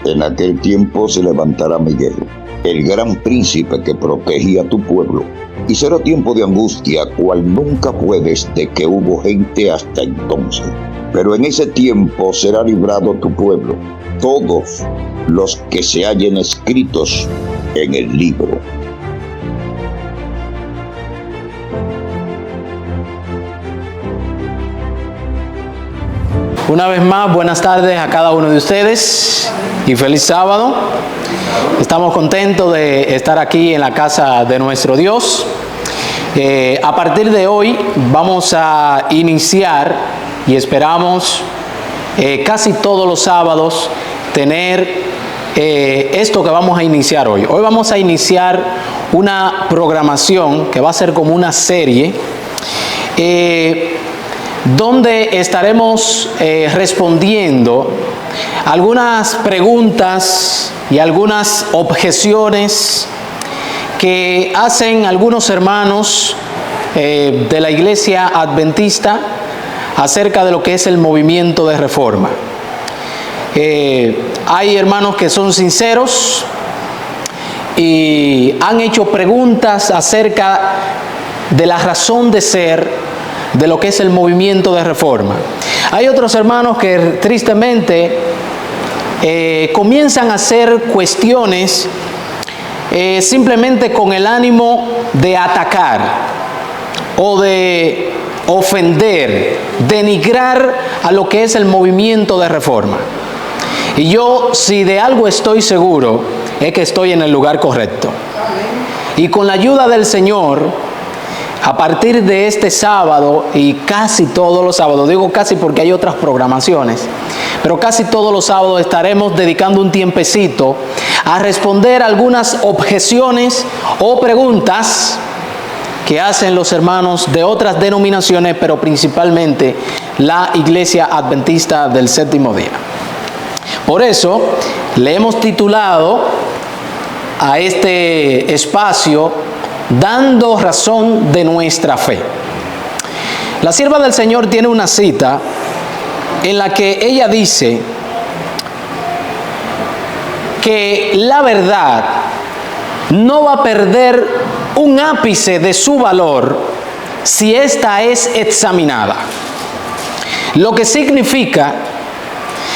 En aquel tiempo se levantará Miguel, el gran príncipe que protegía a tu pueblo, y será tiempo de angustia, cual nunca fue desde que hubo gente hasta entonces. Pero en ese tiempo será librado tu pueblo, todos los que se hallen escritos en el libro. Una vez más, buenas tardes a cada uno de ustedes y feliz sábado. Estamos contentos de estar aquí en la casa de nuestro Dios. A partir de hoy vamos a iniciar y esperamos casi todos los sábados tener esto que vamos a iniciar hoy. Hoy vamos a iniciar una programación que va a ser como una serie donde estaremos respondiendo algunas preguntas y algunas objeciones que hacen algunos hermanos de la Iglesia Adventista acerca de lo que es el movimiento de reforma. Hay hermanos que son sinceros y han hecho preguntas acerca de la razón de ser de lo que es el movimiento de reforma. Hay otros hermanos que tristemente comienzan a hacer cuestiones simplemente con el ánimo de atacar o de ofender, denigrar a lo que es el movimiento de reforma. Y yo, si de algo estoy seguro, es que estoy en el lugar correcto. Y con la ayuda del Señor, a partir de este sábado y casi todos los sábados, digo casi porque hay otras programaciones, pero casi todos los sábados estaremos dedicando un tiempecito a responder algunas objeciones o preguntas que hacen los hermanos de otras denominaciones, pero principalmente la Iglesia Adventista del Séptimo Día. Por eso le hemos titulado a este espacio Dando razón de nuestra fe. La sierva del Señor tiene una cita en la que ella dice que la verdad no va a perder un ápice de su valor si ésta es examinada. Lo que significa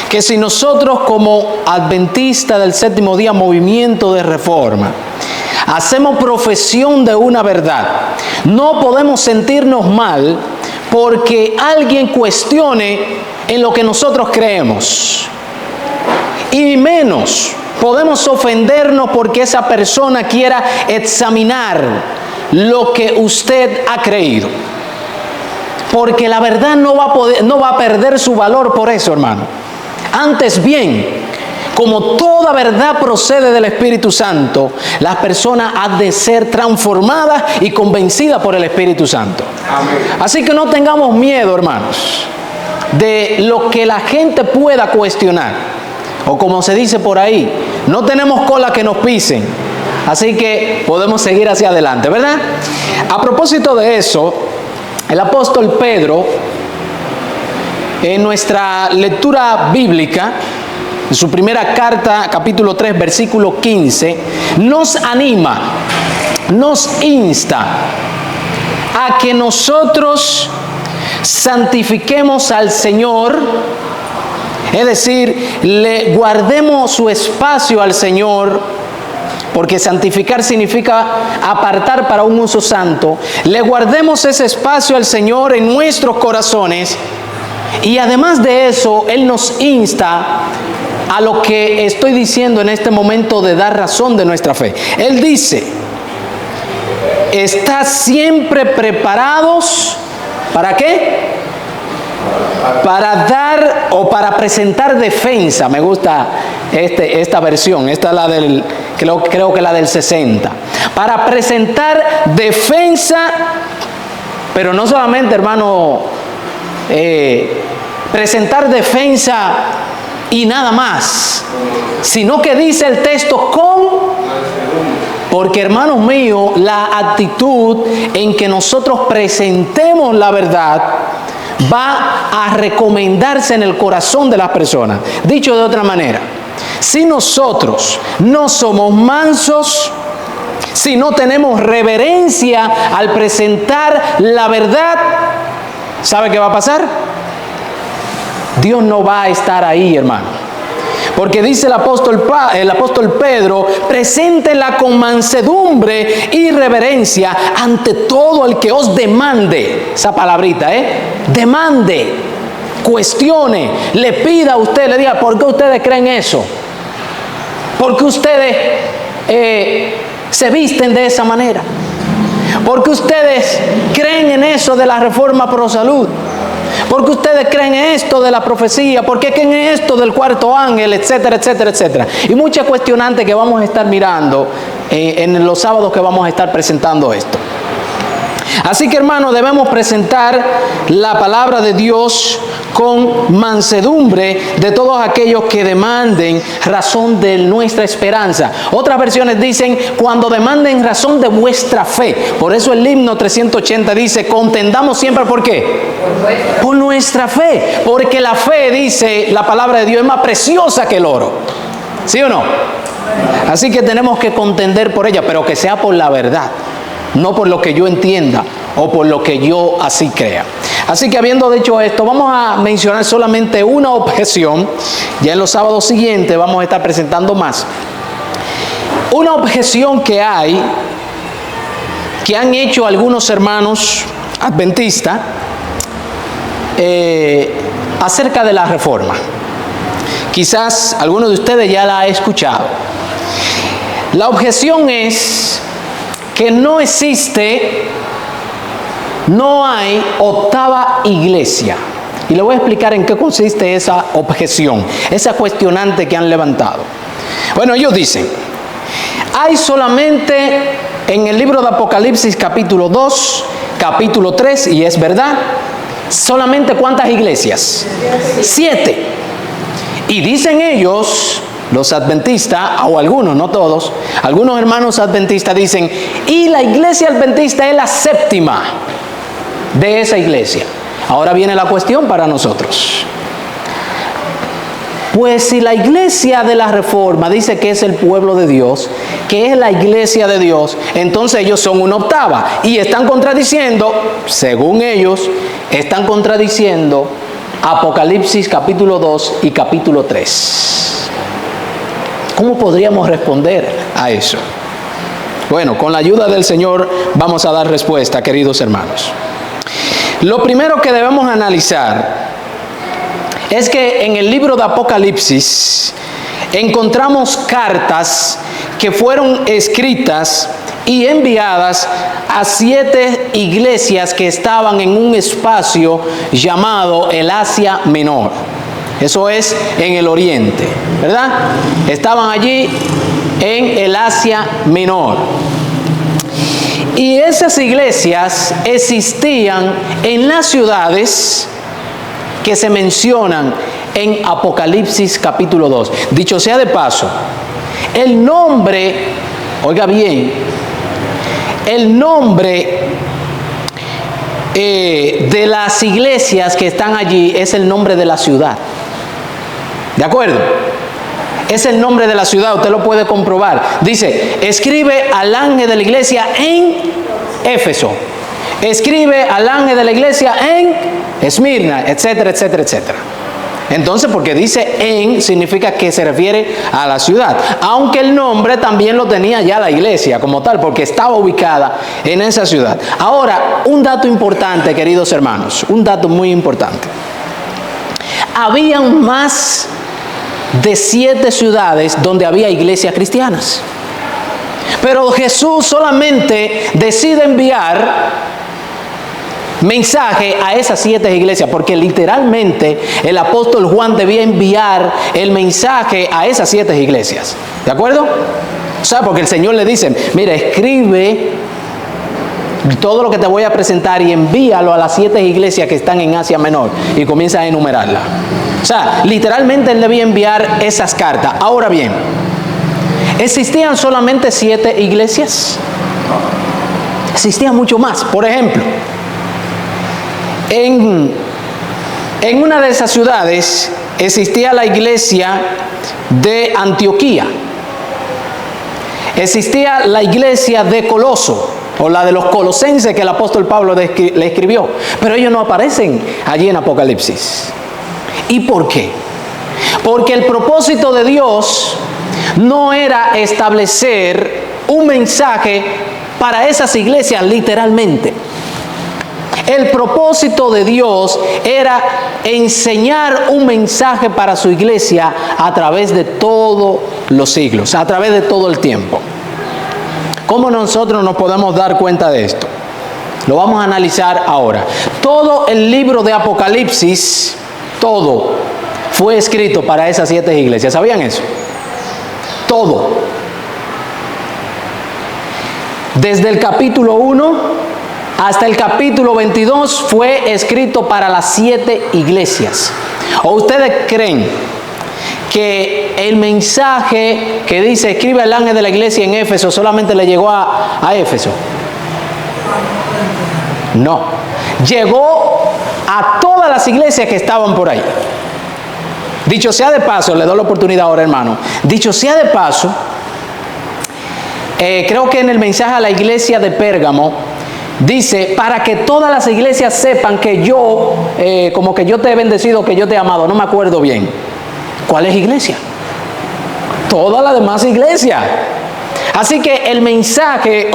que si nosotros como adventistas del Séptimo Día, movimiento de reforma, hacemos profesión de una verdad, no podemos sentirnos mal porque alguien cuestione en lo que nosotros creemos. Y menos podemos ofendernos porque esa persona quiera examinar lo que usted ha creído. Porque la verdad no va a perder su valor por eso, hermano. Antes bien, como toda verdad procede del Espíritu Santo, la persona ha de ser transformada y convencida por el Espíritu Santo. Amén. Así que no tengamos miedo, hermanos, de lo que la gente pueda cuestionar. O como se dice por ahí, no tenemos cola que nos pisen. Así que podemos seguir hacia adelante, ¿verdad? A propósito de eso, el apóstol Pedro, en nuestra lectura bíblica, en su primera carta, capítulo 3, versículo 15, nos anima, nos insta a que nosotros santifiquemos al Señor, es decir, le guardemos su espacio al Señor, porque santificar significa apartar para un uso santo. Le guardemos ese espacio al Señor en nuestros corazones, y además de eso, Él nos insta a lo que estoy diciendo en este momento de dar razón de nuestra fe. Él dice, está siempre preparados, ¿para qué? Para dar o para presentar defensa. Me gusta esta versión, esta es la del, creo que la del 60. Para presentar defensa, pero no solamente, hermano, presentar defensa y nada más, sino que dice el texto porque, hermanos míos, la actitud en que nosotros presentemos la verdad va a recomendarse en el corazón de las personas. Dicho de otra manera, si nosotros no somos mansos, si no tenemos reverencia al presentar la verdad, ¿sabe qué va a pasar? Dios no va a estar ahí, hermano. Porque dice el apóstol Pedro, preséntela con mansedumbre y reverencia ante todo el que os demande. Esa palabrita, demande, cuestione, le pida a usted, le diga, ¿por qué ustedes creen eso? ¿Por qué ustedes se visten de esa manera? ¿Por qué ustedes creen en eso de la reforma pro salud? ¿Por qué ustedes creen en esto de la profecía? ¿Por qué creen en esto del cuarto ángel? Etcétera, etcétera, etcétera. Y muchas cuestionantes que vamos a estar mirando en los sábados que vamos a estar presentando esto. Así que, hermanos, debemos presentar la palabra de Dios con mansedumbre de todos aquellos que demanden razón de nuestra esperanza. Otras versiones dicen, cuando demanden razón de vuestra fe. Por eso el himno 380 dice, contendamos siempre, ¿por qué? Por nuestra fe. Porque la fe, dice la palabra de Dios, es más preciosa que el oro. ¿Sí o no? Así que tenemos que contender por ella, pero que sea por la verdad. No por lo que yo entienda o por lo que yo así crea. Así que habiendo dicho esto, vamos a mencionar solamente una objeción. Ya en los sábados siguientes vamos a estar presentando más. Una objeción que hay, que han hecho algunos hermanos adventistas acerca de la reforma. Quizás algunos de ustedes ya la han escuchado. La objeción es que no hay octava iglesia. Y le voy a explicar en qué consiste esa objeción, esa cuestionante que han levantado. Bueno, ellos dicen, hay solamente en el libro de Apocalipsis capítulo 2, capítulo 3, y es verdad, solamente ¿cuántas iglesias? 7. Y dicen ellos, los adventistas, o algunos, no todos, algunos hermanos adventistas dicen, y la iglesia adventista es la séptima de esa iglesia. Ahora viene la cuestión para nosotros. Pues si la iglesia de la Reforma dice que es el pueblo de Dios, que es la iglesia de Dios, entonces ellos son una octava y están contradiciendo, según ellos, están contradiciendo Apocalipsis capítulo 2 y capítulo 3. ¿Cómo podríamos responder a eso? Bueno, con la ayuda del Señor vamos a dar respuesta, queridos hermanos. Lo primero que debemos analizar es que en el libro de Apocalipsis encontramos cartas que fueron escritas y enviadas a 7 iglesias que estaban en un espacio llamado el Asia Menor. Eso es en el oriente, ¿verdad? Estaban allí en el Asia Menor. Y esas iglesias existían en las ciudades que se mencionan en Apocalipsis capítulo 2. Dicho sea de paso, el nombre, oiga bien, el nombre de las iglesias que están allí es el nombre de la ciudad. ¿De acuerdo? Es el nombre de la ciudad, usted lo puede comprobar. Dice, escribe al ángel de la iglesia en Éfeso. Escribe al ángel de la iglesia en Esmirna, etcétera, etcétera, etcétera. Entonces, porque dice en, significa que se refiere a la ciudad. Aunque el nombre también lo tenía ya la iglesia como tal, porque estaba ubicada en esa ciudad. Ahora, un dato importante, queridos hermanos, un dato muy importante. Habían más de 7 ciudades donde había iglesias cristianas. Pero Jesús solamente decide enviar mensaje a esas 7 iglesias, porque literalmente el apóstol Juan debía enviar el mensaje a esas 7 iglesias. ¿De acuerdo? O sea, porque el Señor le dice, mira, escribe todo lo que te voy a presentar y envíalo a las 7 iglesias que están en Asia Menor, y comienza a enumerarla. O sea, literalmente él debía enviar esas cartas. Ahora bien, ¿existían solamente 7 iglesias? Existían mucho más. Por ejemplo, en una de esas ciudades existía la iglesia de Antioquía, existía la iglesia de Coloso, o la de los colosenses que el apóstol Pablo le escribió, pero ellos no aparecen allí en Apocalipsis. ¿Y por qué? Porque el propósito de Dios no era establecer un mensaje para esas iglesias literalmente. El propósito de Dios era enseñar un mensaje para su iglesia a través de todos los siglos, a través de todo el tiempo. ¿Cómo nosotros nos podemos dar cuenta de esto? Lo vamos a analizar ahora. Todo el libro de Apocalipsis, todo, fue escrito para esas 7 iglesias. ¿Sabían eso? Todo. Desde el capítulo 1 hasta el capítulo 22 fue escrito para las 7 iglesias. ¿O ustedes creen que el mensaje que dice escribe al ángel de la iglesia en Éfeso solamente le llegó a Éfeso? No, llegó a todas las iglesias que estaban por ahí. Dicho sea de paso, le doy la oportunidad ahora, hermano. Dicho sea de paso, creo que en el mensaje a la iglesia de Pérgamo dice, para que todas las iglesias sepan que yo, como que yo te he bendecido, que yo te he amado. No me acuerdo bien. ¿Cuál es iglesia? Todas las demás iglesias. Así que el mensaje,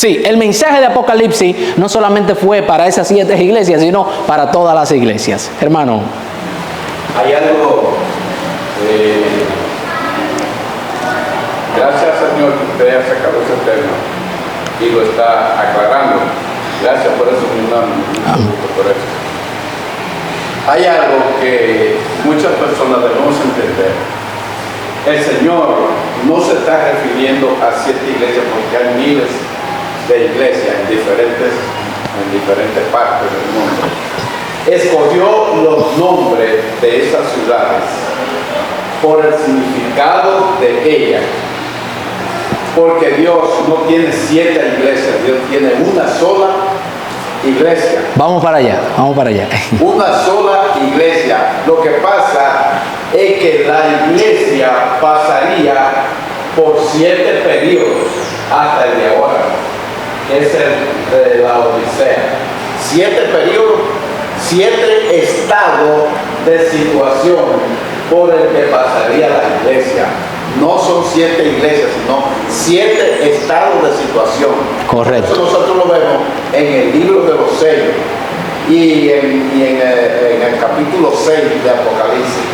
el mensaje de Apocalipsis no solamente fue para esas 7 iglesias, sino para todas las iglesias. Hermano. Hay algo, gracias Señor que usted ha sacado ese tema y lo está aclarando. Gracias por eso, mi hermano. Por eso. Hay algo que muchas personas debemos entender. El Señor no se está refiriendo a 7 iglesias, porque hay miles de iglesias en diferentes partes del mundo. Escogió los nombres de esas ciudades por el significado de ellas, porque Dios no tiene 7 iglesias, Dios tiene una sola iglesia. Vamos para allá. Una sola iglesia. Lo que pasa es que la iglesia pasaría por 7 periodos hasta el de ahora, que es el de la Odisea. 7 periodos, 7 estados de situación por el que pasaría la iglesia. No son 7 iglesias, sino 7 estados de situación. Correcto. Eso nosotros lo vemos en el libro de los sellos y en el capítulo 6 de Apocalipsis.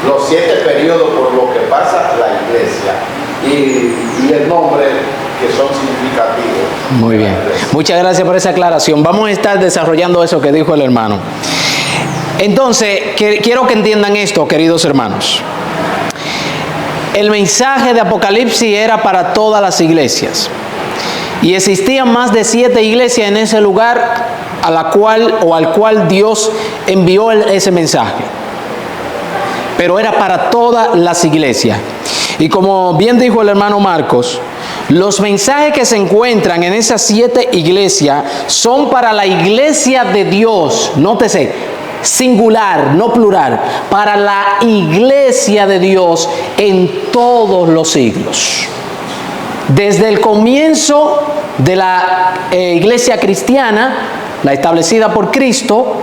Los 7 periodos por lo que pasa la iglesia y el nombre que son significativos. Muy bien. Muchas gracias por esa aclaración. Vamos a estar desarrollando eso que dijo el hermano. Entonces, quiero que entiendan esto, queridos hermanos. El mensaje de Apocalipsis era para todas las iglesias. Y existían más de 7 iglesias en ese lugar al cual Dios envió ese mensaje. Pero era para todas las iglesias. Y como bien dijo el hermano Marcos, los mensajes que se encuentran en esas 7 iglesias son para la iglesia de Dios. Nótese, singular, no plural, para la iglesia de Dios en todos los siglos. Desde el comienzo de la iglesia cristiana, la establecida por Cristo,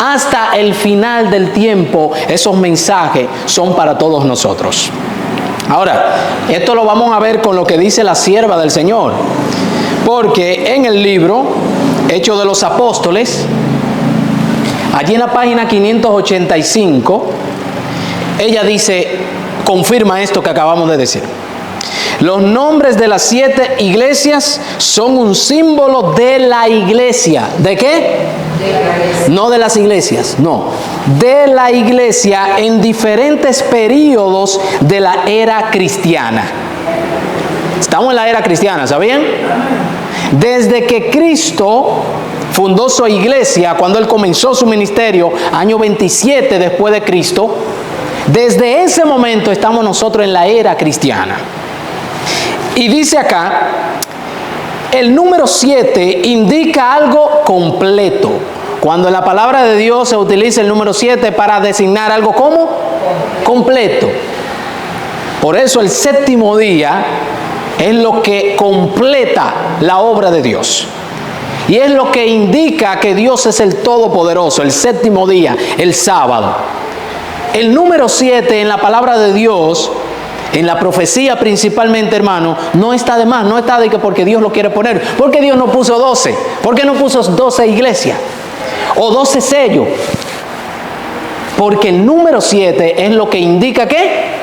hasta el final del tiempo, esos mensajes son para todos nosotros. Ahora, esto lo vamos a ver con lo que dice la sierva del Señor, porque en el libro Hechos de los Apóstoles, allí en la página 585, ella dice, confirma esto que acabamos de decir. Los nombres de las 7 iglesias son un símbolo de la iglesia. ¿De qué? De la iglesia. No de las iglesias, no. De la iglesia en diferentes periodos de la era cristiana. Estamos en la era cristiana, ¿sabían? Desde que Cristo fundó su iglesia, cuando Él comenzó su ministerio, año 27 después de Cristo, desde ese momento estamos nosotros en la era cristiana. Y dice acá, el número 7 indica algo completo, Cuando en la palabra de Dios se utiliza el número 7 para designar algo como completo. Por eso el séptimo día es lo que completa la obra de Dios. Y es lo que indica que Dios es el Todopoderoso, el séptimo día, el sábado. El número 7 en la palabra de Dios, en la profecía principalmente, hermano, no está de más, no está de que porque Dios lo quiere poner. ¿Por qué Dios no puso 12? ¿Por qué no puso 12 iglesias? O 12 sellos. Porque el número 7 es lo que indica ¿qué?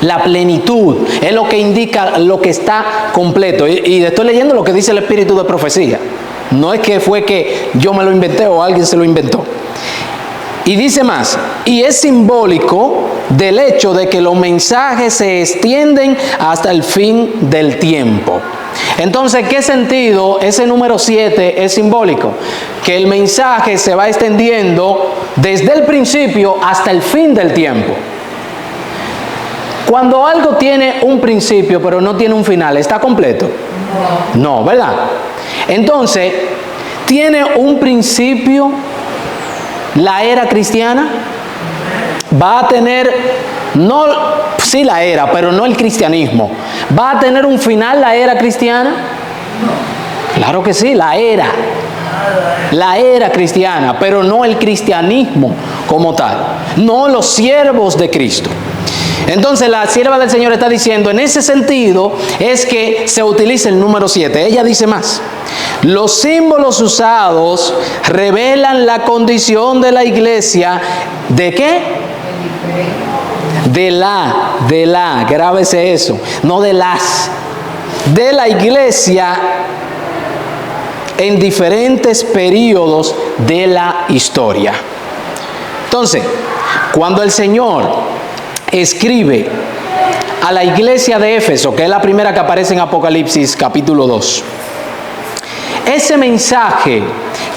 La plenitud. Es lo que indica lo que está completo. Y estoy leyendo lo que dice el espíritu de profecía. No es que fue que yo me lo inventé o alguien se lo inventó. Y dice más, y es simbólico del hecho de que los mensajes se extienden hasta el fin del tiempo. Entonces, ¿qué sentido ese número 7 es simbólico? Que el mensaje se va extendiendo desde el principio hasta el fin del tiempo. Cuando algo tiene un principio pero no tiene un final, ¿está completo? No, ¿verdad? Entonces, ¿tiene un principio la era cristiana? Va a tener, no, sí la era, pero no el cristianismo. ¿Va a tener un final la era cristiana? Claro que sí, la era cristiana, pero no el cristianismo como tal, no los siervos de Cristo. Entonces la sierva del Señor está diciendo, en ese sentido es que se utiliza el número 7. Ella dice más, los símbolos usados revelan la condición de la iglesia, ¿de qué? De la, grábese eso, no de las, de la iglesia en diferentes periodos de la historia. Entonces, cuando el Señor escribe a la iglesia de Éfeso, que es la primera que aparece en Apocalipsis capítulo 2, ese mensaje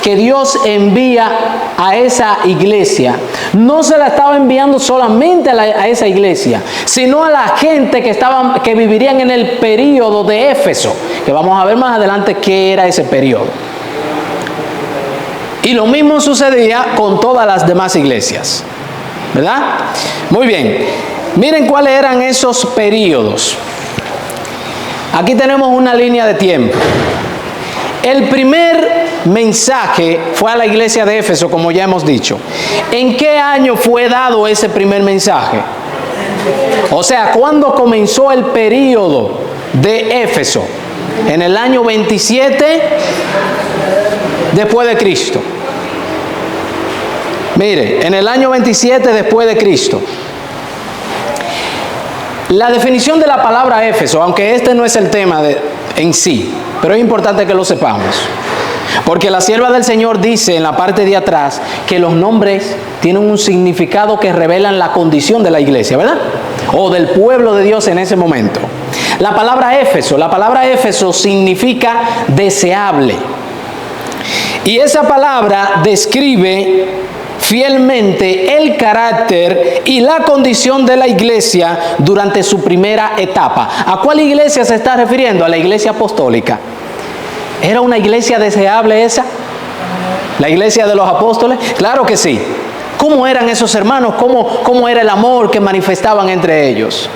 que Dios envía a esa iglesia, no se la estaba enviando solamente a esa iglesia, sino a la gente que vivirían en el período de Éfeso, que vamos a ver más adelante qué era ese período. Y lo mismo sucedía con todas las demás iglesias, ¿verdad? Muy bien, miren cuáles eran esos períodos. Aquí tenemos una línea de tiempo. El primer mensaje fue a la iglesia de Éfeso, como ya hemos dicho. ¿En qué año fue dado ese primer mensaje? O sea, ¿cuándo comenzó el período de Éfeso? En el año 27 después de Cristo. Mire, en el año 27 después de Cristo. La definición de la palabra Éfeso, aunque este no es el tema en sí, pero es importante que lo sepamos. Porque la sierva del Señor dice en la parte de atrás que los nombres tienen un significado que revelan la condición de la iglesia, ¿verdad? O del pueblo de Dios en ese momento. La palabra Éfeso significa deseable. Y esa palabra describe fielmente el carácter y la condición de la iglesia durante su primera etapa. ¿A cuál iglesia se está refiriendo? A la iglesia apostólica. ¿Era una iglesia deseable esa? ¿La iglesia de los apóstoles? Claro que sí. ¿Cómo eran esos hermanos? ¿Cómo era el amor que manifestaban entre ellos?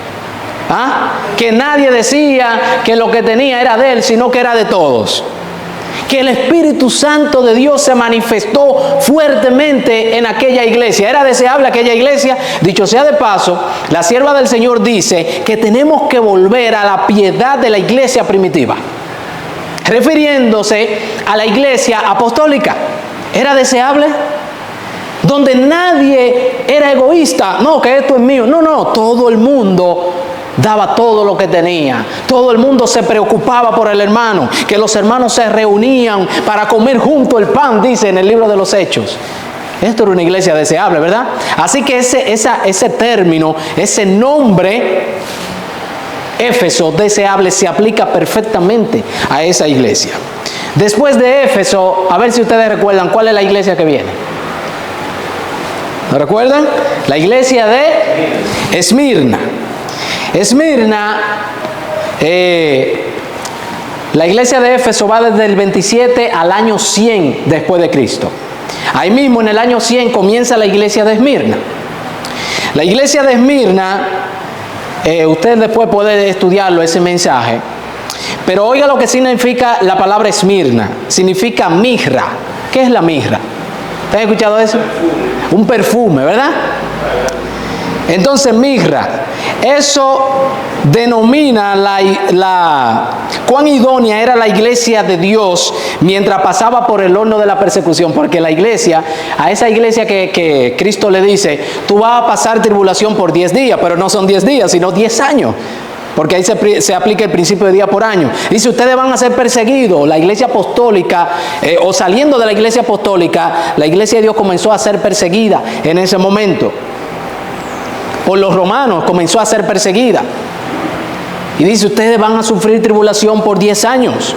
¿Ah? Que nadie decía que lo que tenía era de él, sino que era de todos. Que el Espíritu Santo de Dios se manifestó fuertemente en aquella iglesia. ¿Era deseable aquella iglesia? Dicho sea de paso, la sierva del Señor dice que tenemos que volver a la piedad de la iglesia primitiva, refiriéndose a la iglesia apostólica. ¿Era deseable? Donde nadie era egoísta. No, que esto es mío. No, todo el mundo daba todo lo que tenía. Todo el mundo se preocupaba por el hermano. Que los hermanos se reunían para comer junto el pan, dice en el libro de los Hechos. Esto era una iglesia deseable, ¿verdad? Así que ese término, ese nombre, Éfeso, deseable, se aplica perfectamente a esa iglesia. Después de Éfeso, a ver si ustedes recuerdan cuál es la iglesia que viene. ¿Lo recuerdan? La iglesia de Esmirna. La iglesia de Éfeso va desde el 27 al año 100 después de Cristo. Ahí mismo en el año 100 comienza la iglesia de Esmirna. La iglesia de Esmirna, usted después puede estudiarlo, ese mensaje. Pero oiga lo que significa la palabra Esmirna. Significa mirra. ¿Qué es la mirra? ¿Te has escuchado eso? Un perfume, ¿verdad? Entonces mirra, eso denomina cuán idónea era la iglesia de Dios mientras pasaba por el horno de la persecución, porque la iglesia, a esa iglesia que Cristo le dice, tú vas a pasar tribulación por 10 días, pero no son 10 días, sino 10 años. Porque ahí se aplica el principio de día por año. Dice, ustedes van a ser perseguidos. La iglesia apostólica, o saliendo de la iglesia apostólica, la iglesia de Dios comenzó a ser perseguida en ese momento. Por los romanos comenzó a ser perseguida. Y dice, ustedes van a sufrir tribulación por 10 años.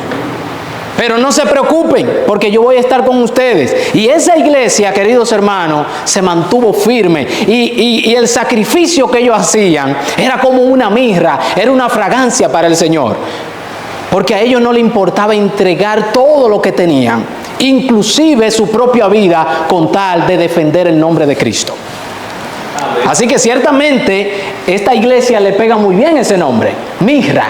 Pero no se preocupen, porque yo voy a estar con ustedes. Y esa iglesia, queridos hermanos, se mantuvo firme. Y el sacrificio que ellos hacían era como una mirra, era una fragancia para el Señor. Porque a ellos no les importaba entregar todo lo que tenían, inclusive su propia vida, con tal de defender el nombre de Cristo. Así que ciertamente esta iglesia le pega muy bien ese nombre, mirra,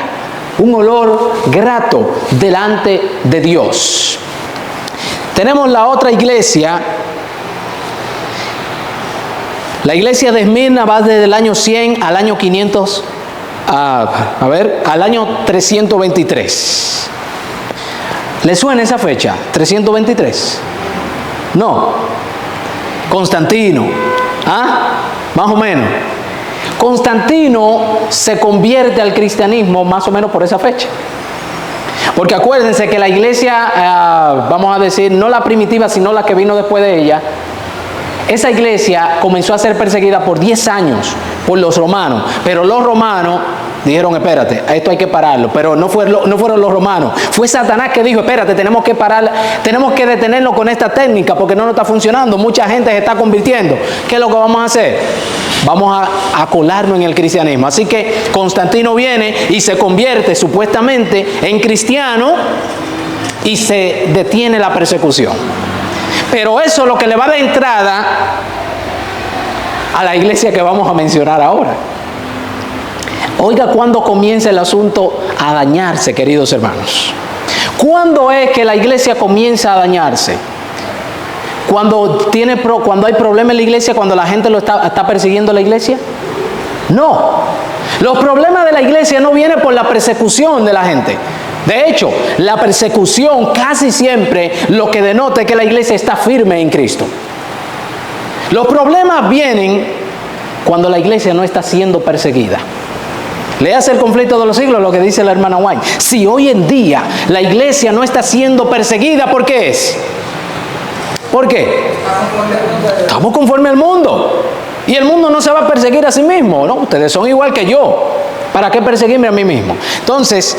un olor grato delante de Dios. Tenemos la otra iglesia. La iglesia de Esmirna va desde el año 100 al año 500, al año 323. ¿Le suena esa fecha? 323. No. Constantino. Más o menos. Constantino se convierte al cristianismo más o menos por esa fecha. Porque acuérdense que la iglesia, vamos a decir, no la primitiva, sino la que vino después de ella, esa iglesia comenzó a ser perseguida por 10 años por los romanos. Pero los romanos dijeron, espérate, esto hay que pararlo. Pero no fueron los romanos. Fue Satanás que dijo, espérate, tenemos que parar, tenemos que detenernos con esta técnica porque no nos está funcionando. Mucha gente se está convirtiendo. ¿Qué es lo que vamos a hacer? Vamos a colarnos en el cristianismo. Así que Constantino viene y se convierte supuestamente en cristiano y se detiene la persecución. Pero eso es lo que le va a dar entrada a la iglesia que vamos a mencionar ahora. Oiga, ¿cuándo comienza el asunto a dañarse, queridos hermanos? ¿Cuándo es que la iglesia comienza a dañarse? ¿Cuando hay problema en la iglesia, cuando la gente está persiguiendo a la iglesia? No. Los problemas de la iglesia no vienen por la persecución de la gente. De hecho, la persecución casi siempre lo que denota es que la iglesia está firme en Cristo. Los problemas vienen cuando la iglesia no está siendo perseguida. Léase El conflicto de los siglos, lo que dice la hermana White. Si hoy en día la iglesia no está siendo perseguida, ¿por qué es? ¿Por qué? Estamos conforme al mundo. Y el mundo no se va a perseguir a sí mismo, ¿no? Ustedes son igual que yo. ¿Para qué perseguirme a mí mismo? Entonces,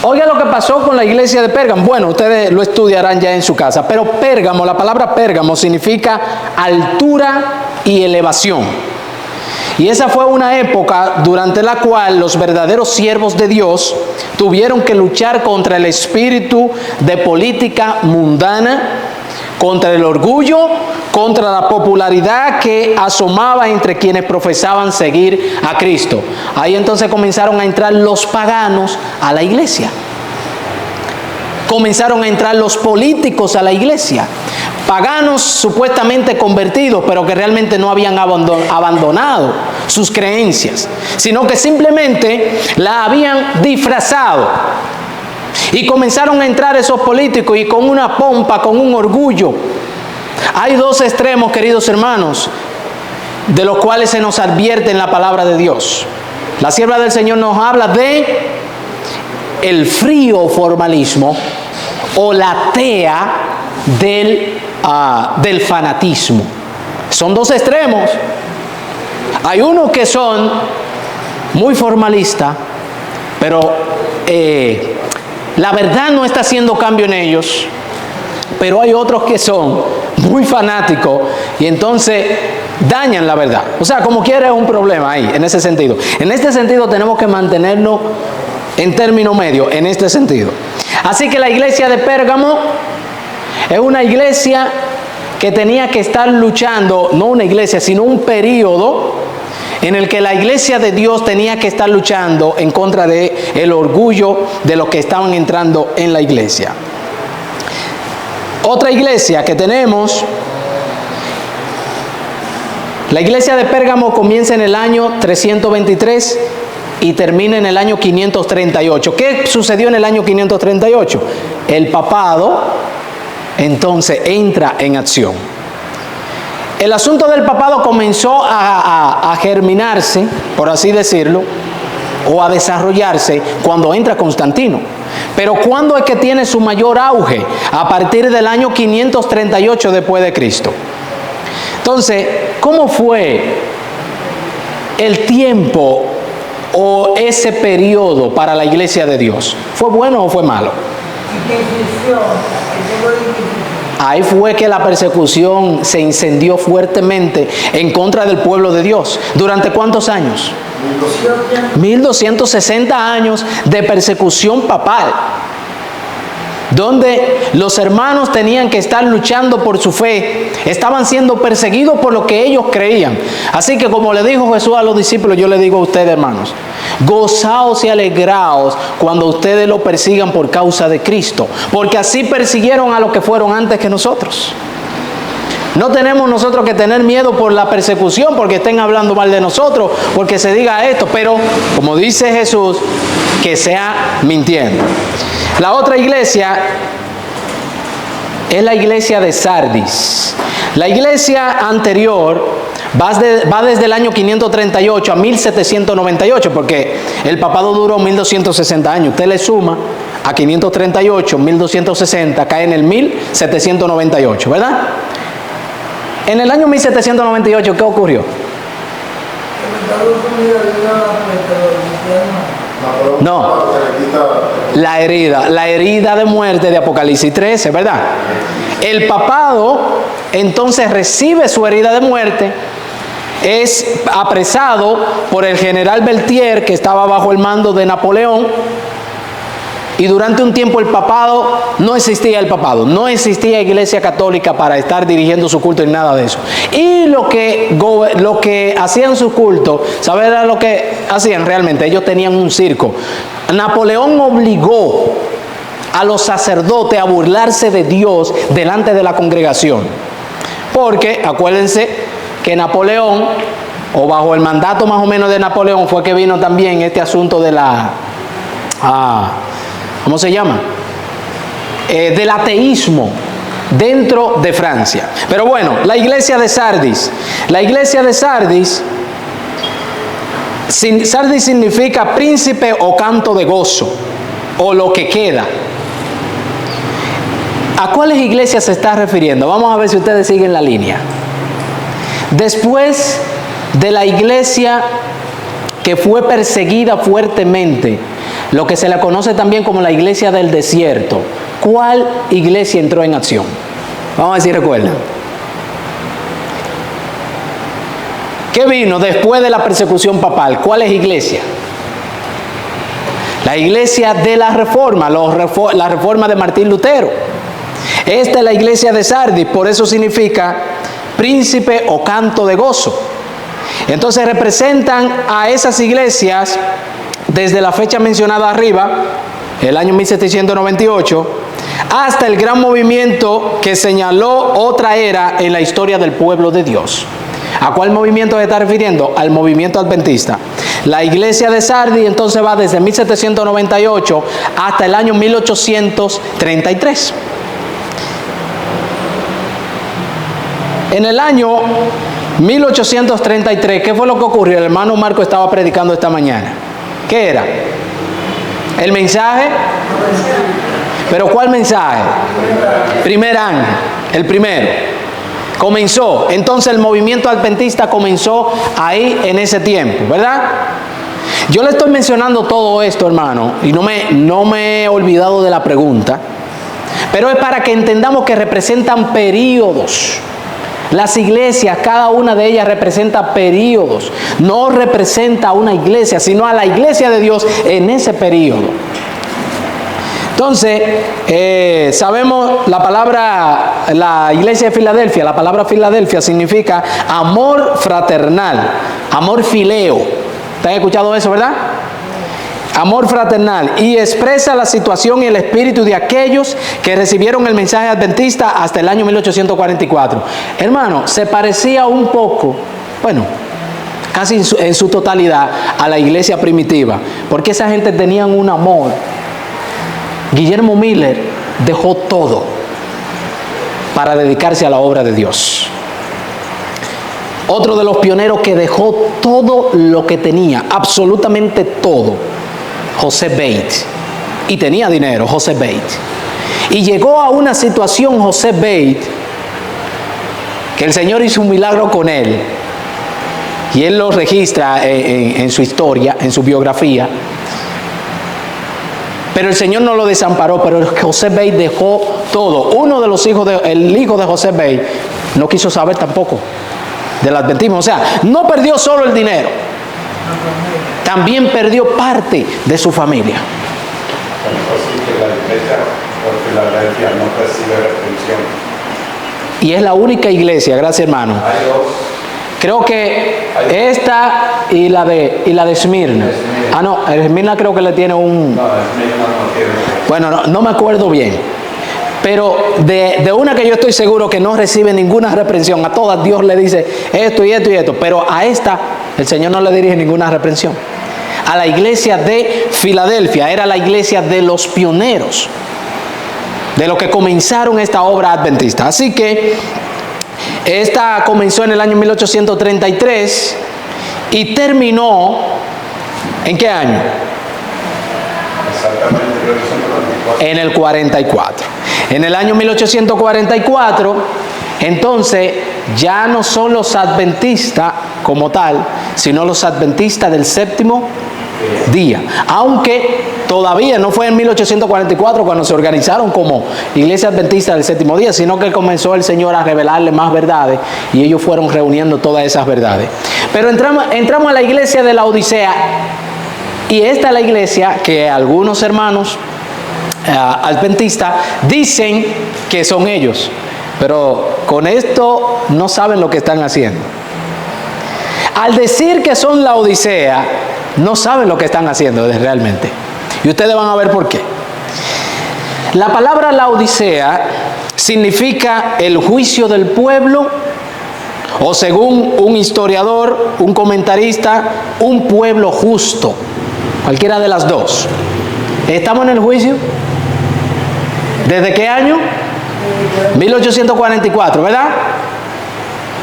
oiga lo que pasó con la iglesia de Pérgamo. Bueno, ustedes lo estudiarán ya en su casa. Pero Pérgamo, la palabra Pérgamo significa altura y elevación. Y esa fue una época durante la cual los verdaderos siervos de Dios tuvieron que luchar contra el espíritu de política mundana, contra el orgullo, contra la popularidad que asomaba entre quienes profesaban seguir a Cristo. Ahí entonces comenzaron a entrar los paganos a la iglesia. Comenzaron a entrar los políticos a la iglesia. Paganos supuestamente convertidos, pero que realmente no habían abandonado sus creencias, sino que simplemente la habían disfrazado. Y comenzaron a entrar esos políticos y con una pompa, con un orgullo. Hay dos extremos, queridos hermanos, de los cuales se nos advierte en la palabra de Dios. La sierva del Señor nos habla de el frío formalismo o la tea del fanatismo. Son dos extremos. Hay unos que son muy formalistas, pero la verdad no está haciendo cambio en ellos. Pero hay otros que son muy fanáticos y entonces dañan la verdad. O sea, como quiera es un problema ahí, en ese sentido. En este sentido tenemos que mantenernos en término medio, en este sentido. Así que la iglesia de Pérgamo es una iglesia que tenía que estar luchando, no una iglesia, sino un periodo en el que la iglesia de Dios tenía que estar luchando en contra del orgullo de los que estaban entrando en la iglesia. Otra iglesia que tenemos, la iglesia de Pérgamo, comienza en el año 323 y termina en el año 538. ¿Qué sucedió en el año 538? El papado entonces entra en acción. El asunto del papado comenzó a germinarse, por así decirlo, o a desarrollarse cuando entra Constantino. Pero ¿cuándo es que tiene su mayor auge? A partir del año 538 después de Cristo. Entonces, ¿cómo fue el tiempo o ese periodo para la iglesia de Dios? ¿Fue bueno o fue malo? Ahí fue que la persecución se incendió fuertemente en contra del pueblo de Dios. ¿Durante cuántos años? 1260 años de persecución papal, donde los hermanos tenían que estar luchando por su fe, estaban siendo perseguidos por lo que ellos creían. Así que, como le dijo Jesús a los discípulos, yo le digo a ustedes, hermanos, gozaos y alegraos cuando ustedes lo persigan por causa de Cristo, porque así persiguieron a los que fueron antes que nosotros. No tenemos nosotros que tener miedo por la persecución, porque estén hablando mal de nosotros, porque se diga esto, pero como dice Jesús, que sea mintiendo. La otra iglesia es la iglesia de Sardis. La iglesia anterior va desde el año 538 a 1798, porque el papado duró 1260 años. Usted le suma a 538, 1260, cae en el 1798, ¿verdad? En el año 1798, ¿qué ocurrió? No, la herida de muerte de Apocalipsis 13, ¿verdad? El papado entonces recibe su herida de muerte, es apresado por el general Berthier, que estaba bajo el mando de Napoleón, y durante un tiempo el papado, no existía iglesia católica para estar dirigiendo su culto y nada de eso. Y lo que hacían su culto, ¿saben lo que hacían realmente? Ellos tenían un circo. Napoleón obligó a los sacerdotes a burlarse de Dios delante de la congregación. Porque, acuérdense que Napoleón, o bajo el mandato más o menos de Napoleón, fue que vino también este asunto de la... ¿cómo se llama? Del ateísmo dentro de Francia. Pero bueno, la iglesia de Sardis. La iglesia de Sardis, Sardis significa príncipe o canto de gozo, o lo que queda. ¿A cuáles iglesias se está refiriendo? Vamos a ver si ustedes siguen la línea. Después de la iglesia que fue perseguida fuertemente, lo que se le conoce también como la iglesia del desierto, ¿cuál iglesia entró en acción? Vamos a ver si recuerdan. ¿Qué vino después de la persecución papal? ¿Cuál es iglesia? La iglesia de la Reforma, la Reforma de Martín Lutero. Esta es la iglesia de Sardis, por eso significa príncipe o canto de gozo. Entonces representan a esas iglesias desde la fecha mencionada arriba, el año 1798, hasta el gran movimiento que señaló otra era en la historia del pueblo de Dios. ¿A cuál movimiento se está refiriendo? Al movimiento adventista. La iglesia de Sardis entonces va desde 1798 hasta el año 1833. En el año 1833, ¿qué fue lo que ocurrió? El hermano Marco estaba predicando esta mañana. ¿Qué era? ¿El mensaje? ¿Pero cuál mensaje? Primer ángel, el primero. Comenzó, entonces el movimiento adventista comenzó ahí en ese tiempo, ¿verdad? Yo le estoy mencionando todo esto, hermano, y no me he olvidado de la pregunta, pero es para que entendamos que representan períodos. Las iglesias, cada una de ellas representa períodos. No representa a una iglesia, sino a la iglesia de Dios en ese período. Entonces, sabemos la iglesia de Filadelfia, la palabra Filadelfia significa amor fraternal, amor fileo. ¿Ustedes han escuchado eso, verdad? Amor fraternal, y expresa la situación y el espíritu de aquellos que recibieron el mensaje adventista hasta el año 1844. Hermano, se parecía un poco, bueno, casi en su totalidad a la iglesia primitiva, porque esa gente tenía un amor. Guillermo Miller dejó todo para dedicarse a la obra de Dios. Otro de los pioneros que dejó todo lo que tenía, absolutamente todo, José Bates. Y tenía dinero, José Bates. Y llegó a una situación, José Bates, que el Señor hizo un milagro con él. Y él lo registra en su historia, en su biografía. Pero el Señor no lo desamparó, pero José Bates dejó todo. Uno de los hijos, el hijo de José Bates, no quiso saber tampoco del adventismo. O sea, no perdió solo el dinero, también perdió parte de su familia. Así que la iglesia por Filadelfia no recibe reprensión. Y es la única iglesia, gracias hermano. Hay dos. Creo que esta y la de Esmirna. Ah, no, Esmirna creo que le tiene un... No, Esmirna no tiene. Bueno, no me acuerdo bien. Pero de una que yo estoy seguro que no recibe ninguna reprensión. A todas Dios le dice esto y esto y esto. Pero a esta el Señor no le dirige ninguna reprensión. A la iglesia de Filadelfia, era la iglesia de los pioneros, de los que comenzaron esta obra adventista. Así que esta comenzó en el año 1833 y terminó, ¿en qué año? Exactamente, creo que son 44. En el 44. En el año 1844, entonces, ya no son los adventistas como tal, sino los adventistas del séptimo día. Aunque todavía no fue en 1844 cuando se organizaron como iglesia adventista del séptimo día, sino que comenzó el Señor a revelarle más verdades y ellos fueron reuniendo todas esas verdades. Pero entramos a la iglesia de la Odisea, y esta es la iglesia que algunos hermanos adventistas dicen que son ellos, pero con esto no saben lo que están haciendo. Al decir que son la Odisea, no saben lo que están haciendo realmente. Y ustedes van a ver por qué. La palabra Laodicea significa el juicio del pueblo, o según un historiador, un comentarista, un pueblo justo. Cualquiera de las dos. ¿Estamos en el juicio? ¿Desde qué año? 1844, ¿verdad?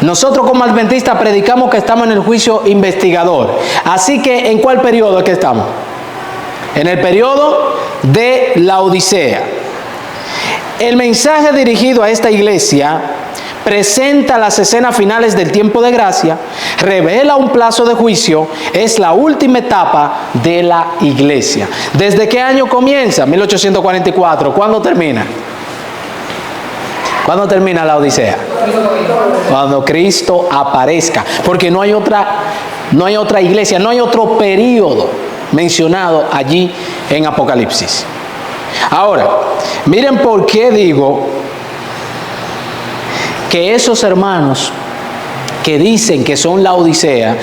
Nosotros como adventistas predicamos que estamos en el juicio investigador. Así que, ¿en cuál periodo es que estamos? En el periodo de la Odisea. El mensaje dirigido a esta iglesia presenta las escenas finales del tiempo de gracia, revela un plazo de juicio, es la última etapa de la iglesia. ¿Desde qué año comienza? 1844. ¿Cuándo termina? ¿Cuándo termina la Odisea? Cuando Cristo aparezca. Porque no hay otra iglesia, no hay otro periodo mencionado allí en Apocalipsis. Ahora, miren por qué digo que esos hermanos que dicen que son la Odisea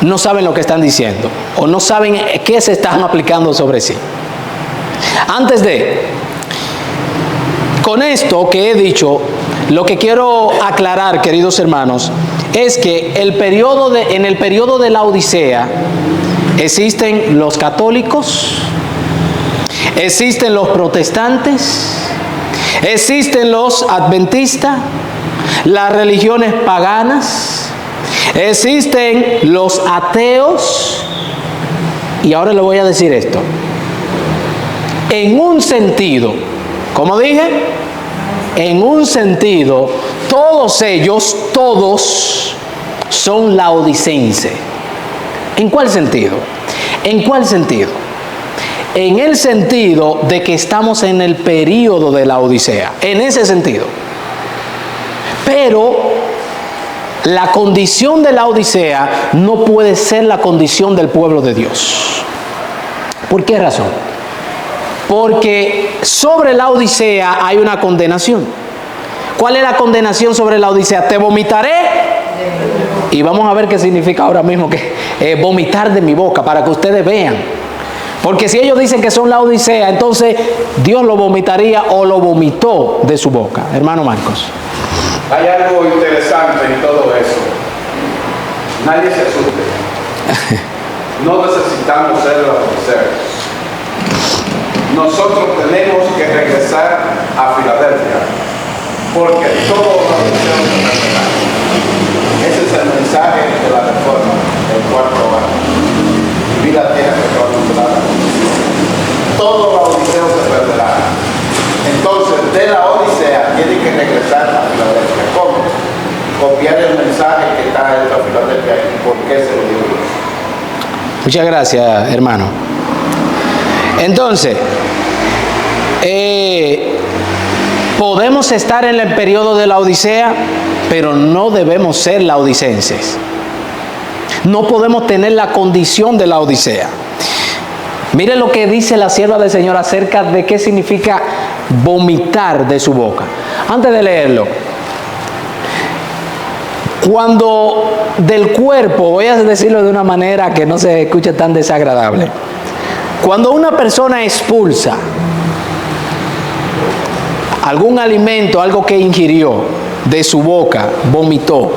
no saben lo que están diciendo o no saben qué se están aplicando sobre sí. Antes con esto que he dicho, lo que quiero aclarar, queridos hermanos, es que en el periodo de la Odisea existen los católicos, existen los protestantes, existen los adventistas, las religiones paganas, existen los ateos, y ahora le voy a decir esto. En un sentido, como dije, en un sentido, todos ellos, son laodicenses. ¿En cuál sentido? ¿En cuál sentido? En el sentido de que estamos en el período de la Odisea, en ese sentido. Pero la condición de la Odisea no puede ser la condición del pueblo de Dios. ¿Por qué razón? Porque sobre la Odisea hay una condenación. ¿Cuál es la condenación sobre la Odisea? Te vomitaré. Y vamos a ver qué significa ahora mismo que vomitar de mi boca, para que ustedes vean. Porque si ellos dicen que son la Odisea, entonces Dios lo vomitaría o lo vomitó de su boca. Hermano Marcos. Hay algo interesante en todo eso. Nadie se asuste. No necesitamos ser la Odisea. Nosotros tenemos que regresar a Filadelfia, porque todos los deseos se perderán. Ese es el mensaje de la reforma del cuarto año. Vivir la tierra que te va a controlar. Todos los odiseos se perderán. Entonces, de la Odisea tiene que regresar a Filadelfia. ¿Cómo? Copiar el mensaje que está en la Filadelfia y por qué se lo dio Dios. Muchas gracias, hermano. Entonces, podemos estar en el periodo de la Odisea, pero no debemos ser laodicenses. No podemos tener la condición de la Odisea. Mire lo que dice la sierva del Señor acerca de qué significa vomitar de su boca. Antes de leerlo, cuando del cuerpo, voy a decirlo de una manera que no se escuche tan desagradable. Cuando una persona expulsa algún alimento, algo que ingirió de su boca, vomitó,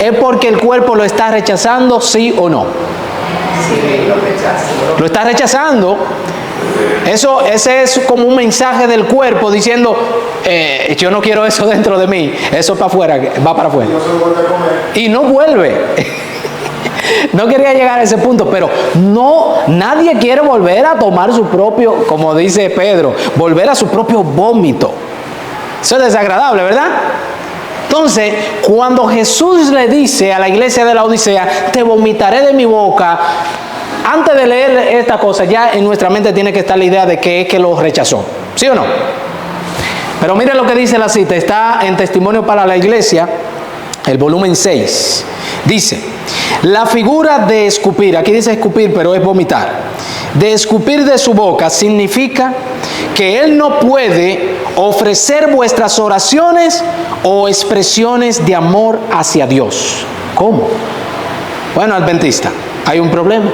¿es porque el cuerpo lo está rechazando, sí o no? Sí, lo rechaza. Lo está rechazando. Ese es como un mensaje del cuerpo diciendo, yo no quiero eso dentro de mí, eso para afuera, va para afuera. Y no vuelve. No quería llegar a ese punto, pero nadie quiere volver a tomar su propio, como dice Pedro, volver a su propio vómito. Eso es desagradable, ¿verdad? Entonces, cuando Jesús le dice a la iglesia de la Odisea, te vomitaré de mi boca, antes de leer esta cosa, ya en nuestra mente tiene que estar la idea de que es que lo rechazó. ¿Sí o no? Pero mire lo que dice la cita, está en Testimonio para la Iglesia, el volumen 6. Dice, la figura de escupir, aquí dice escupir, pero es vomitar, de escupir de su boca significa que Él no puede ofrecer vuestras oraciones o expresiones de amor hacia Dios. ¿Cómo? Bueno, adventista, hay un problema.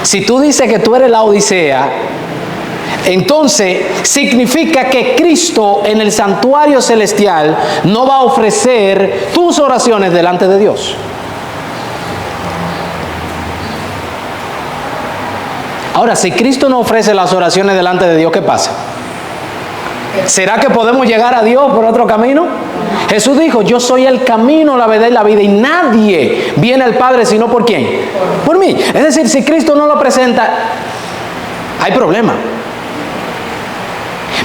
Si tú dices que tú eres la Odisea, entonces significa que Cristo en el santuario celestial no va a ofrecer tus oraciones delante de Dios. Ahora, si Cristo no ofrece las oraciones delante de Dios, ¿qué pasa? ¿Será que podemos llegar a Dios por otro camino? Jesús dijo, yo soy el camino, la verdad y la vida, y nadie viene al Padre sino ¿por quién? Por mí. Es decir, si Cristo no lo presenta, hay problema.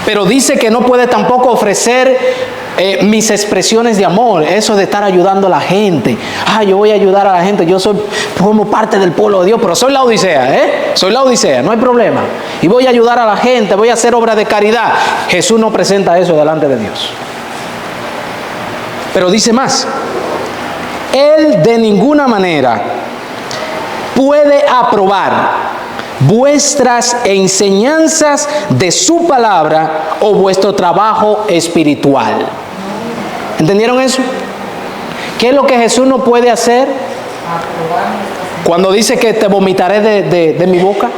Pero dice que no puede tampoco ofrecer mis expresiones de amor, eso de estar ayudando a la gente. Yo voy a ayudar a la gente, yo soy como parte del pueblo de Dios, pero soy la Odisea, soy la Odisea, no hay problema. Y voy a ayudar a la gente, voy a hacer obras de caridad. Jesús no presenta eso delante de Dios. Pero dice más, Él de ninguna manera puede aprobar vuestras enseñanzas de su palabra o vuestro trabajo espiritual. ¿Entendieron eso? ¿Qué es lo que Jesús no puede hacer? Cuando dice que te vomitaré de mi boca,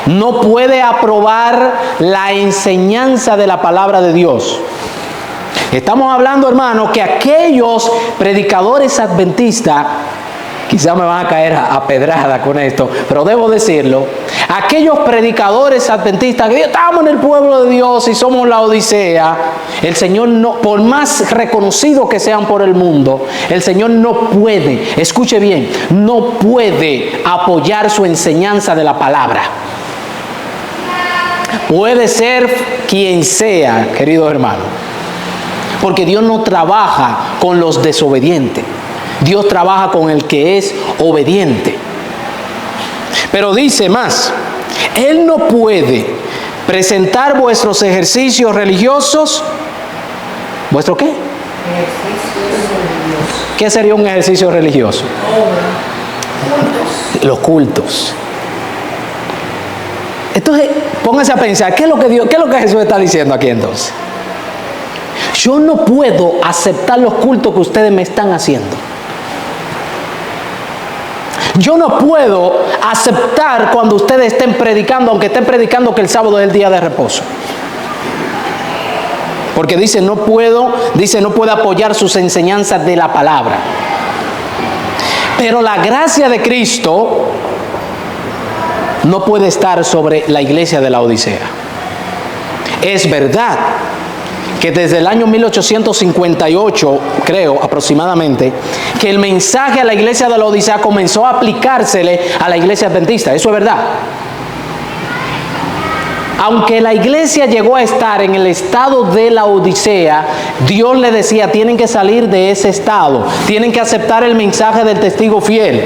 no puede aprobar la enseñanza de la palabra de Dios. Estamos hablando, hermano, que aquellos predicadores adventistas, quizás me van a caer a pedrada con esto, pero debo decirlo, aquellos predicadores adventistas que estamos en el pueblo de Dios y somos la Odisea, el Señor no, por más reconocidos que sean por el mundo, el Señor no puede, escuche bien, no puede apoyar su enseñanza de la palabra. Puede ser quien sea, queridos hermanos, porque Dios no trabaja con los desobedientes. Dios trabaja con el que es obediente. Pero dice más, Él no puede presentar vuestros ejercicios religiosos. ¿Vuestro qué? ¿Qué sería un ejercicio religioso? Los cultos. Entonces, pónganse a pensar, ¿qué es lo que Jesús está diciendo aquí entonces? Yo no puedo aceptar los cultos que ustedes me están haciendo. Yo no puedo aceptar cuando ustedes estén predicando, aunque estén predicando que el sábado es el día de reposo. Porque dice, no puedo apoyar sus enseñanzas de la palabra. Pero la gracia de Cristo no puede estar sobre la iglesia de la Odisea. Es verdad que desde el año 1858, creo aproximadamente, que el mensaje a la iglesia de la Odisea comenzó a aplicársele a la iglesia adventista. Eso es verdad. Aunque la iglesia llegó a estar en el estado de la Odisea, Dios le decía, tienen que salir de ese estado, tienen que aceptar el mensaje del testigo fiel.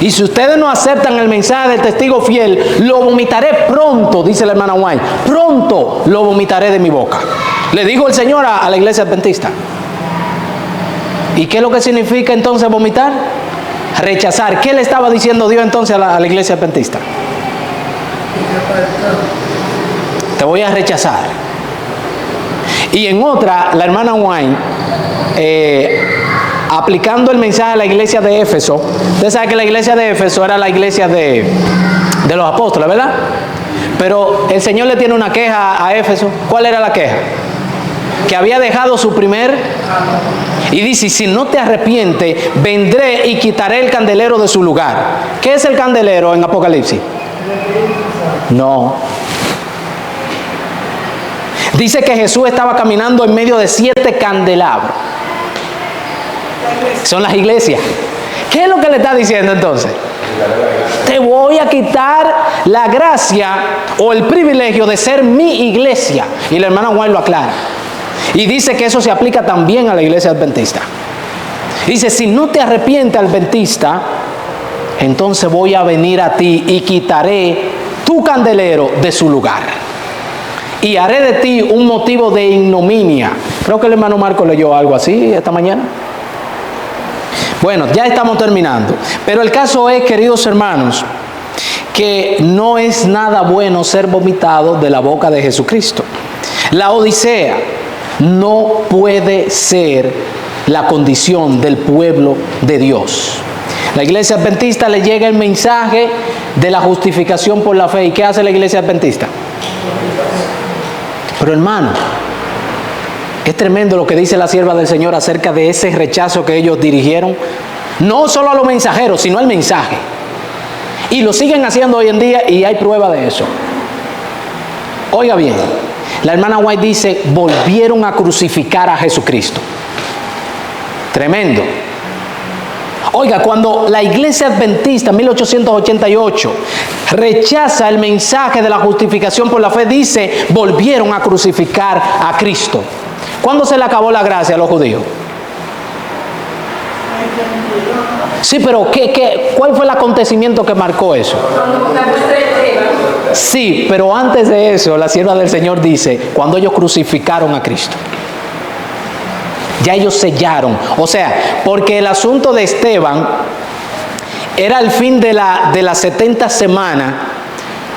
Y si ustedes no aceptan el mensaje del testigo fiel, lo vomitaré pronto, dice la hermana White. Pronto lo vomitaré de mi boca. Le dijo el Señor a la iglesia adventista. ¿Y qué es lo que significa entonces vomitar? Rechazar. ¿Qué le estaba diciendo Dios entonces a la iglesia adventista? Te voy a rechazar. Y en otra, la hermana White, aplicando el mensaje a la iglesia de Éfeso. Usted sabe que la iglesia de Éfeso era la iglesia de los apóstoles, ¿verdad? Pero el Señor le tiene una queja a Éfeso. ¿Cuál era la queja? Que había dejado su primer... Y dice, si no te arrepientes, vendré y quitaré el candelero de su lugar. ¿Qué es el candelero en Apocalipsis? No. Dice que Jesús estaba caminando en medio de 7 candelabros. Son las iglesias. ¿Qué es lo que le está diciendo entonces? Te voy a quitar la gracia o el privilegio de ser mi iglesia. Y la hermana Juan lo aclara. Y dice que eso se aplica también a la iglesia adventista. Dice, si no te arrepientes, adventista, entonces voy a venir a ti y quitaré tu candelero de su lugar. Y haré de ti un motivo de ignominia. Creo que el hermano Marco leyó algo así esta mañana. Bueno, ya estamos terminando. Pero el caso es, queridos hermanos, que no es nada bueno ser vomitado de la boca de Jesucristo. La Odisea no puede ser la condición del pueblo de Dios. La iglesia adventista le llega el mensaje de la justificación por la fe. ¿Y qué hace la iglesia adventista? Pero hermano, es tremendo lo que dice la sierva del Señor acerca de ese rechazo que ellos dirigieron. No solo a los mensajeros, sino al mensaje. Y lo siguen haciendo hoy en día y hay prueba de eso. Oiga bien, la hermana White dice, volvieron a crucificar a Jesucristo. Tremendo. Oiga, cuando la iglesia adventista en 1888 rechaza el mensaje de la justificación por la fe, dice, volvieron a crucificar a Cristo. ¿Cuándo se le acabó la gracia a los judíos? Sí, pero ¿cuál fue el acontecimiento que marcó eso? Sí, pero antes de eso, la sierva del Señor dice, cuando ellos crucificaron a Cristo. Ya ellos sellaron. O sea, porque el asunto de Esteban era el fin de las 70 semanas,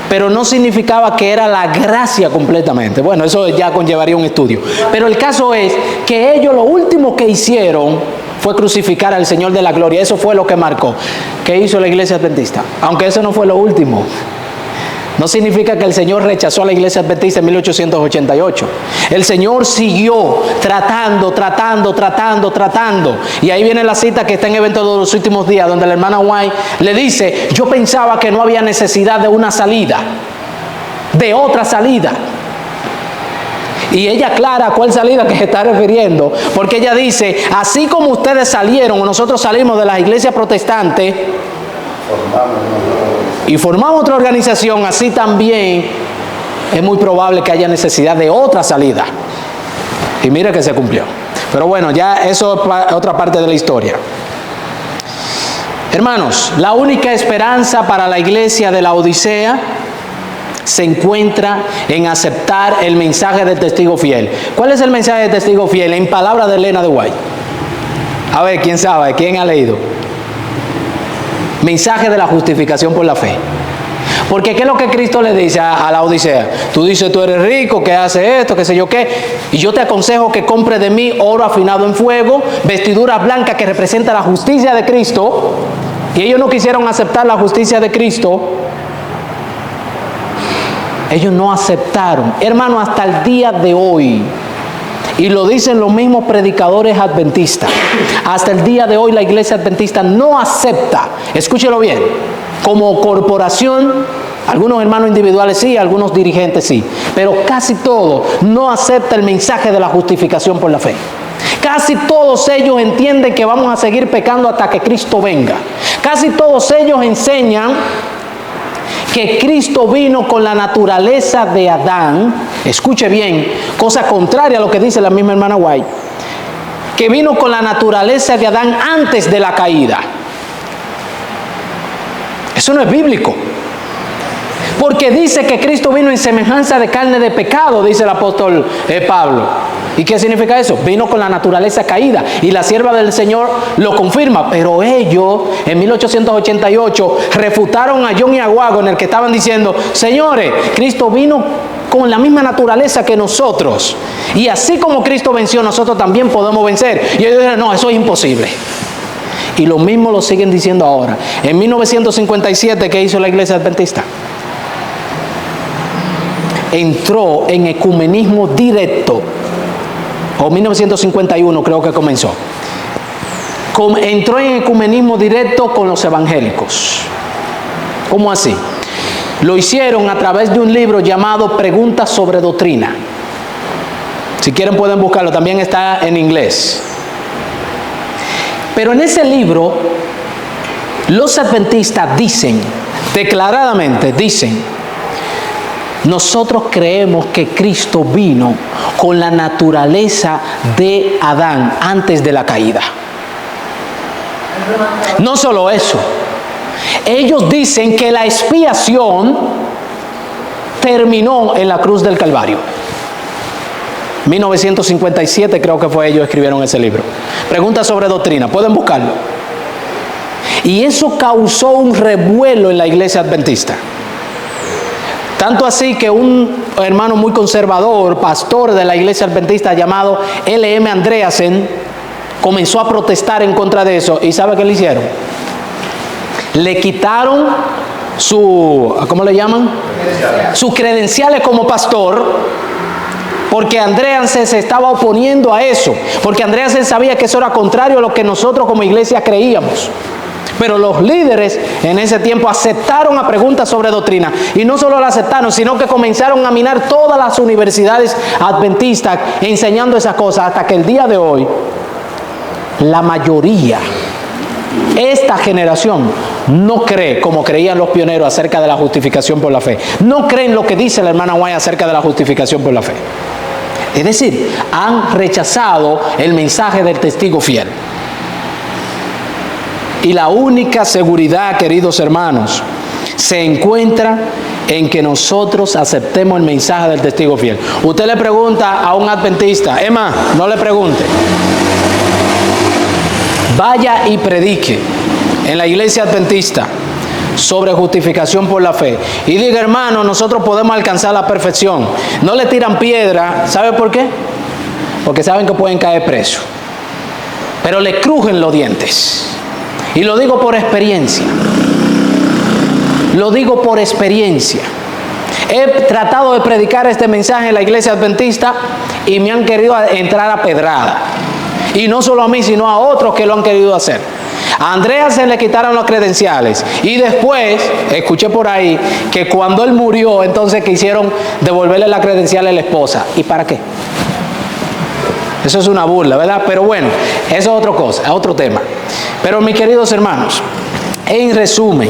pero no significaba que era la gracia completamente. Bueno, eso ya conllevaría un estudio. Pero el caso es que ellos lo último que hicieron fue crucificar al Señor de la gloria. Eso fue lo que marcó. ¿Qué hizo la iglesia adventista? Aunque eso no fue lo último. No significa que el Señor rechazó a la iglesia adventista en 1888. El Señor siguió tratando. Y ahí viene la cita que está en Eventos de los Últimos Días, donde la hermana White le dice, yo pensaba que no había necesidad de una salida, de otra salida. Y ella aclara a cuál salida que se está refiriendo, porque ella dice, así como ustedes salieron, o nosotros salimos de las iglesias protestantes, y formamos otra organización, así también es muy probable que haya necesidad de otra salida. Y mira que se cumplió. Pero bueno, ya eso es otra parte de la historia. Hermanos, la única esperanza para la iglesia de la Odisea se encuentra en aceptar el mensaje del testigo fiel. ¿Cuál es el mensaje del testigo fiel? En palabras de Elena de White. A ver, ¿quién sabe? ¿Quién ha leído? Mensaje de la justificación por la fe. Porque ¿qué es lo que Cristo le dice a la Odisea? Tú dices, tú eres rico, que haces esto, qué sé yo qué, y yo te aconsejo que compres de mí oro afinado en fuego, vestiduras blancas que representan la justicia de Cristo, y ellos no quisieron aceptar la justicia de Cristo. Ellos no aceptaron, hermano, hasta el día de hoy. Y lo dicen los mismos predicadores adventistas. Hasta el día de hoy la iglesia adventista no acepta, escúchelo bien, como corporación, algunos hermanos individuales sí, algunos dirigentes sí, pero casi todo no acepta el mensaje de la justificación por la fe. Casi todos ellos entienden que vamos a seguir pecando hasta que Cristo venga. Casi todos ellos enseñan que Cristo vino con la naturaleza de Adán, escuche bien, cosa contraria a lo que dice la misma hermana White, que vino con la naturaleza de Adán antes de la caída. Eso no es bíblico, porque dice que Cristo vino en semejanza de carne de pecado, dice el apóstol Pablo. ¿Y qué significa eso? Vino con la naturaleza caída, y la sierva del Señor lo confirma. Pero ellos en 1888 refutaron a John y a Waggoner, que estaban diciendo, señores, Cristo vino con la misma naturaleza que nosotros, y así como Cristo venció, nosotros también podemos vencer. Y ellos dijeron, no, eso es imposible. Y lo mismo lo siguen diciendo ahora. En 1957, ¿qué hizo la iglesia adventista? Entró en ecumenismo directo, o 1951 creo que comenzó. Entró en ecumenismo directo con los evangélicos. ¿Cómo así? Lo hicieron a través de un libro llamado Preguntas sobre Doctrina. Si quieren pueden buscarlo, también está en inglés. Pero en ese libro, los adventistas dicen, declaradamente dicen, nosotros creemos que Cristo vino con la naturaleza de Adán antes de la caída. No solo eso, ellos dicen que la expiación terminó en la cruz del Calvario. 1957 creo que fue, ellos escribieron ese libro. Preguntas sobre doctrina, pueden buscarlo. Y eso causó un revuelo en la iglesia adventista. Tanto así que un hermano muy conservador, pastor de la iglesia adventista llamado L.M. Andreasen, comenzó a protestar en contra de eso. ¿Y sabe qué le hicieron? Le quitaron ¿cómo le llaman? Sus credenciales como pastor, porque Andreasen se estaba oponiendo a eso, porque Andreasen sabía que eso era contrario a lo que nosotros como iglesia creíamos. Pero los líderes en ese tiempo aceptaron a Preguntas sobre Doctrina, y no solo la aceptaron, sino que comenzaron a minar todas las universidades adventistas enseñando esas cosas, hasta que el día de hoy la mayoría, esta generación, no cree como creían los pioneros acerca de la justificación por la fe. No creen lo que dice la hermana White acerca de la justificación por la fe. Es decir, han rechazado el mensaje del testigo fiel. Y la única seguridad, queridos hermanos, se encuentra en que nosotros aceptemos el mensaje del testigo fiel. Usted le pregunta a un adventista, Emma, no le pregunte. Vaya y predique en la iglesia adventista sobre justificación por la fe y diga, hermano, nosotros podemos alcanzar la perfección. No le tiran piedra, ¿sabe por qué? Porque saben que pueden caer presos, pero le crujen los dientes. Y lo digo por experiencia. Lo digo por experiencia. He tratado de predicar este mensaje en la iglesia adventista y me han querido entrar a pedrada. Y no solo a mí, sino a otros que lo han querido hacer. A Andreas se le quitaron los credenciales. Y después, escuché por ahí, que cuando él murió, entonces quisieron devolverle la credencial a la esposa. ¿Y para qué? Eso es una burla, ¿verdad? Pero bueno, eso es otra cosa, es otro tema. Pero mis queridos hermanos, en resumen,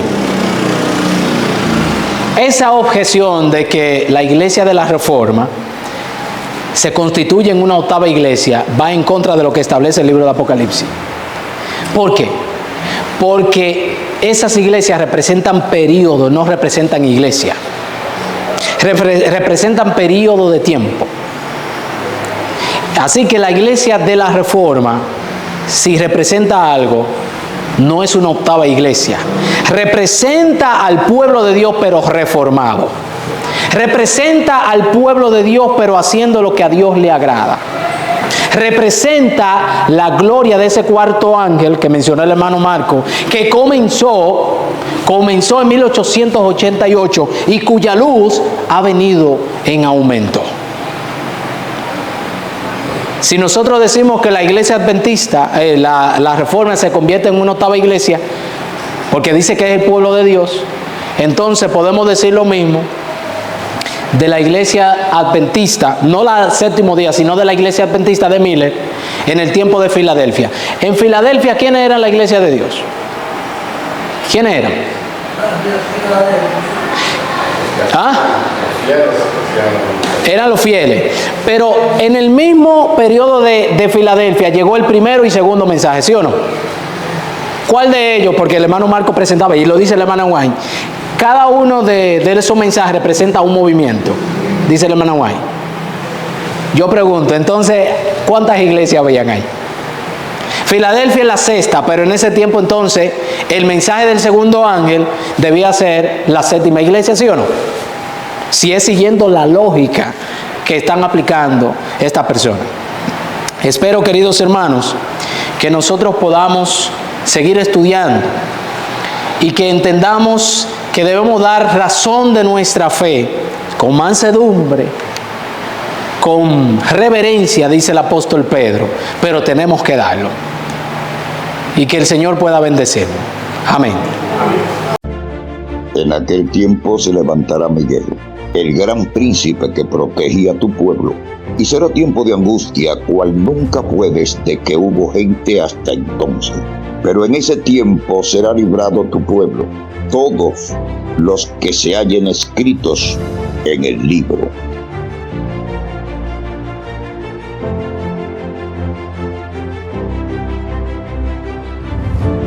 esa objeción de que la iglesia de la Reforma se constituye en una octava iglesia va en contra de lo que establece el libro de Apocalipsis. ¿Por qué? Porque esas iglesias representan periodos, no representan iglesia. Representan periodo de tiempo. Así que la iglesia de la Reforma, si representa algo, no es una octava iglesia. Representa al pueblo de Dios pero reformado. Representa al pueblo de Dios pero haciendo lo que a Dios le agrada. Representa la gloria de ese cuarto ángel que mencionó el hermano Marco, que comenzó en 1888 y cuya luz ha venido en aumento. Si nosotros decimos que la iglesia adventista, la reforma se convierte en una octava iglesia, porque dice que es el pueblo de Dios, entonces podemos decir lo mismo de la iglesia adventista, no la Séptimo Día, sino de la iglesia adventista de Miller, en el tiempo de Filadelfia. En Filadelfia, ¿quiénes eran la iglesia de Dios? ¿Quiénes eran? ¿Ah? Eran los fieles. Pero en el mismo periodo de Filadelfia llegó el primero y segundo mensaje, ¿sí o no? ¿Cuál de ellos? Porque el hermano Marco presentaba, y lo dice el hermano Wayne, cada uno de esos mensajes representa un movimiento, dice el hermano Wayne. Yo pregunto, entonces, ¿cuántas iglesias habían ahí? Filadelfia es la sexta, pero en ese tiempo entonces el mensaje del segundo ángel debía ser la séptima iglesia, ¿sí o no? Si es siguiendo la lógica que están aplicando estas personas. Espero, queridos hermanos, que nosotros podamos seguir estudiando y que entendamos que debemos dar razón de nuestra fe con mansedumbre, con reverencia, dice el apóstol Pedro, pero tenemos que darlo. Y que el Señor pueda bendecirnos. Amén. En aquel tiempo se levantará Miguel, el gran príncipe que protegía a tu pueblo, y será tiempo de angustia cual nunca fue desde que hubo gente hasta entonces. Pero en ese tiempo será librado tu pueblo, todos los que se hallen escritos en el libro.